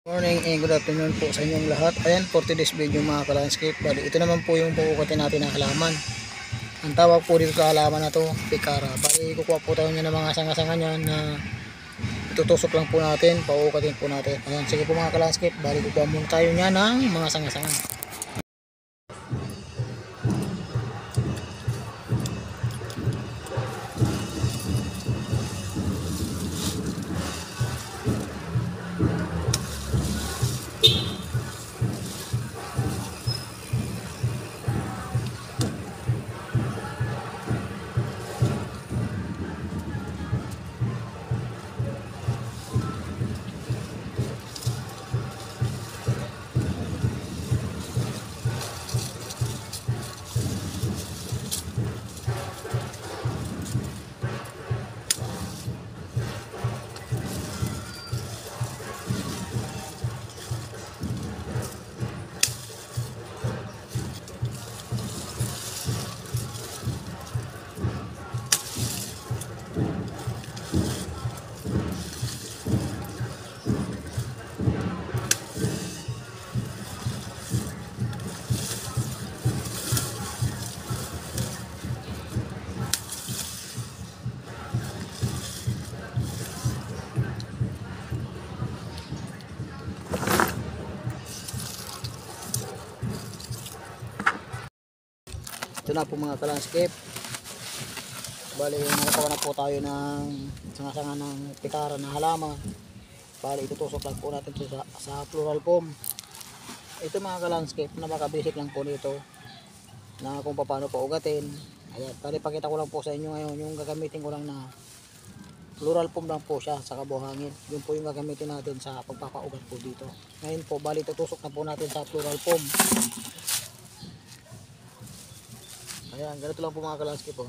Morning and good afternoon po sa inyong lahat. Ayan, for today's video mga ka-landscape, bali ito naman po yung pukukutin natin na halaman. Ang tawag po dito sa halaman na to, pikara. Bali kukuha po tayo niya ng mga sanga-sanga niyan na itutusok lang po natin, paukutin po natin. Ayan, sige po mga ka-landscape, bali kukuha muna tayo niya ng mga sanga-sanga. Ito na po mga ka-landscape, bali nakatawa na po tayo ng sanga-sanga ng pikara na halaman. Bali itutusok lang po natin ito sa floral foam. Ito mga ka-landscape, napaka-basic lang po nito na kung paano pa ugatin. Ayan, bali pakita ko lang po sa inyo ngayon yung gagamitin ko lang na floral foam lang po siya sa kabuhangin. Yun po yung gagamitin natin sa pagpapaugat po dito. Ngayon po bali tutusok na po natin sa floral foam. Ayan, ganito lang po mga ka-landscape po.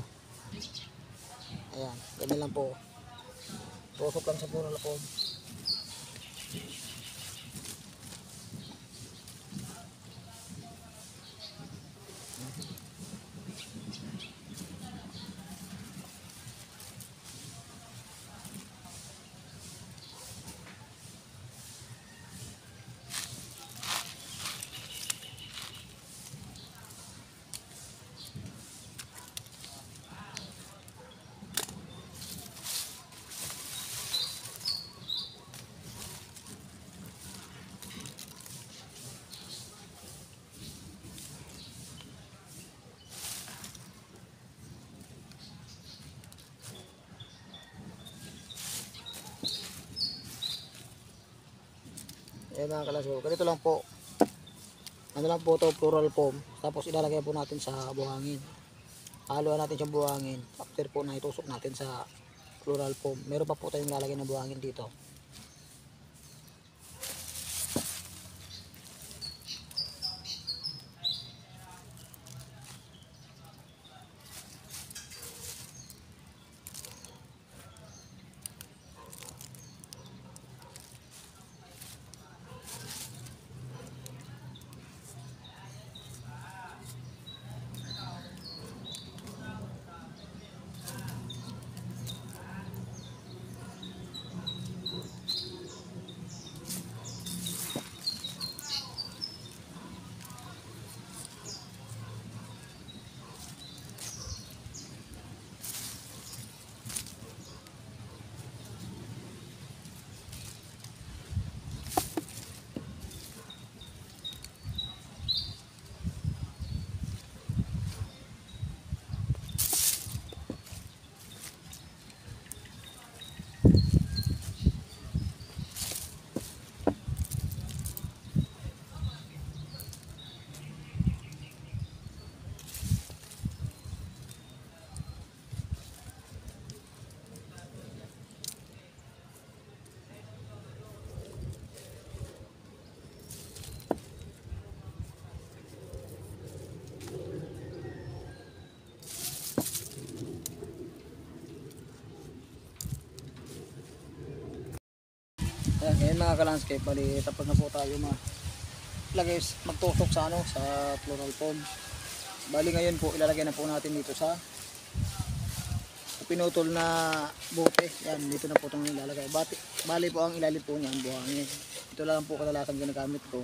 Ayan, ganyan lang po. Tusok lang sa floral foam. Ayan mga ka-landscape, ganito lang po. Ano lang po ito, floral foam. Tapos ilalagay po natin sa buhangin. Haluan natin siyang buhangin. After po na itusok natin sa floral foam, meron pa po tayong ilalagay na buhangin dito. Ayan, ngayon mga ka-landscape, bali tapos na po tayo magtusok sa sa floral foam. Bali ngayon po ilalagay na po natin dito sa pinutol na bote. Yan, dito na po itong ilalagay. Bali po ang ilalim po niyan, buhangin. Ito lang po kadalasan ginagamit ko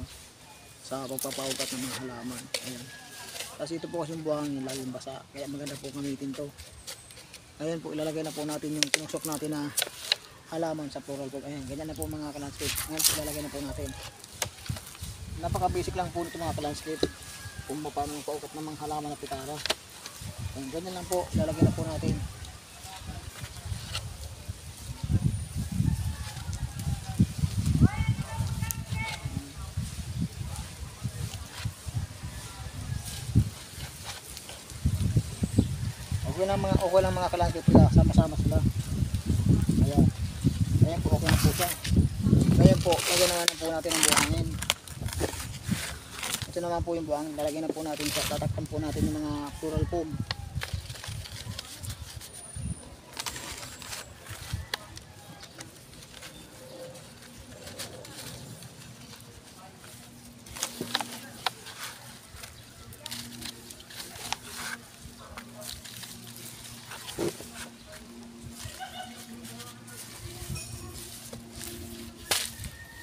sa pagpapaugat ng mga halaman. Ayan. Kasi ito po kasi yung buhangin, laging basa. Kaya maganda po gamitin to. Ayan po, ilalagay na po natin yung tinusok natin na halaman sa plural po. Ayan, ganyan na po mga kalandscape. Ngayon po ilalagay na po natin. Napaka basic lang po nito mga kalandscape. Kung paano paukat ng mga halaman na pitara. Ayan, ganyan lang po, ilalagay na po natin. Okay lang mga kalandscape sila, sama-sama sila. Ayan. Ayan po, okay na po siya. Ngayon po, lagyan naman po natin ang buhangin. Ito naman po yung buhangin, lalagyan na po natin siya, tatakpan po natin yung mga plural foam.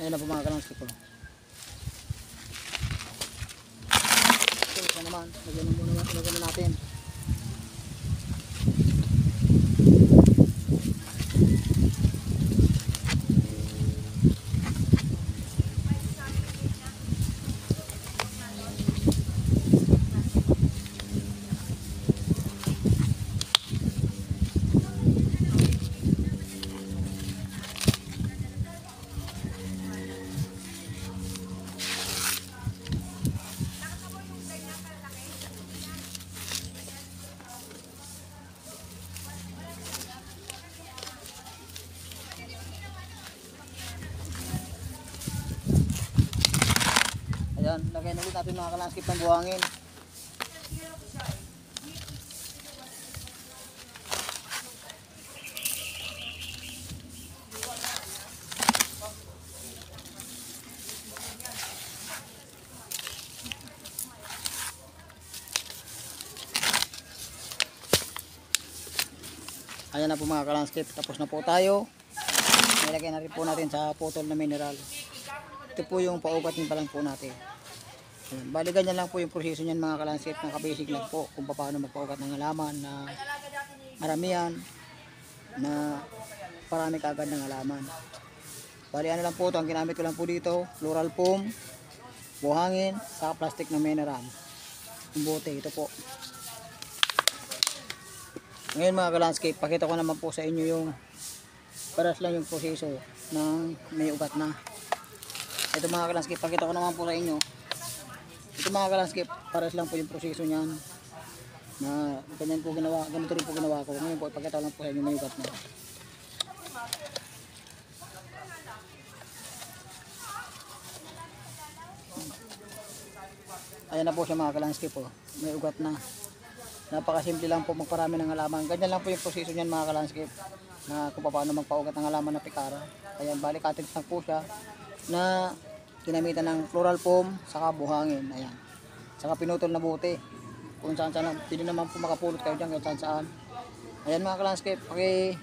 Ayan na po mga kalandscape po. Ito naman, lagyan na natin. Ayan, lagyan ulit natin mga kalandscape ng buhangin. Ayan na po mga kalandscape, tapos na po tayo. Nilagay na rin po natin sa putol na mineral. Ito po yung paugatin pa lang po natin. Ayan. Bali ganyan lang po yung proseso niyan mga kalandscape, nakabasic lang po kung paano magpaugat ng halaman na maramihan, na parami kagad ng halaman. Bali ano lang po ito, ang ginamit ko lang po dito, plural foam, buhangin, saka plastic na mineral. Yung bote, ito po. Ngayon mga kalandscape, pakita ko naman po sa inyo yung paras lang yung proseso ng may ugat na. Ito mga kalandscape, pakita ko naman po sa inyo. Ito mga kalandscape, paras lang po yung proseso niyan. Na ganyan po ginawa, ganito rin po ginawa ko. Ngayon po, ipakita ko lang po sa inyo may ugat na. Ayan na po siya mga kalandscape po. May ugat na. Napakasimple lang po magparami ng halaman. Ganyan lang po yung proseso niyan mga kalandscape. Na kung paano magpaugat ng halaman na pikara. Ayan, bali cutting lang po siya na ginamitan ng plural foam saka buhangin. Ayan. Saka pinutol na bote. Kung saan saan, pwede naman po makapulot kayo dyan kahit saan saan. Ayan mga kalandscape, okay.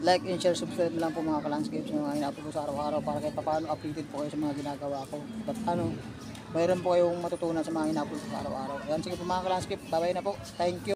Like and share, subscribe lang po mga kalandscape sa mga ina-upload ko sa araw-araw para kahit paano updated po kayo sa mga ginagawa ko. At ano, mayroon po kayong matutunan sa mga ina-upload ko sa araw-araw. Ayan, sige po mga kalandscape, bye bye na po. Thank you.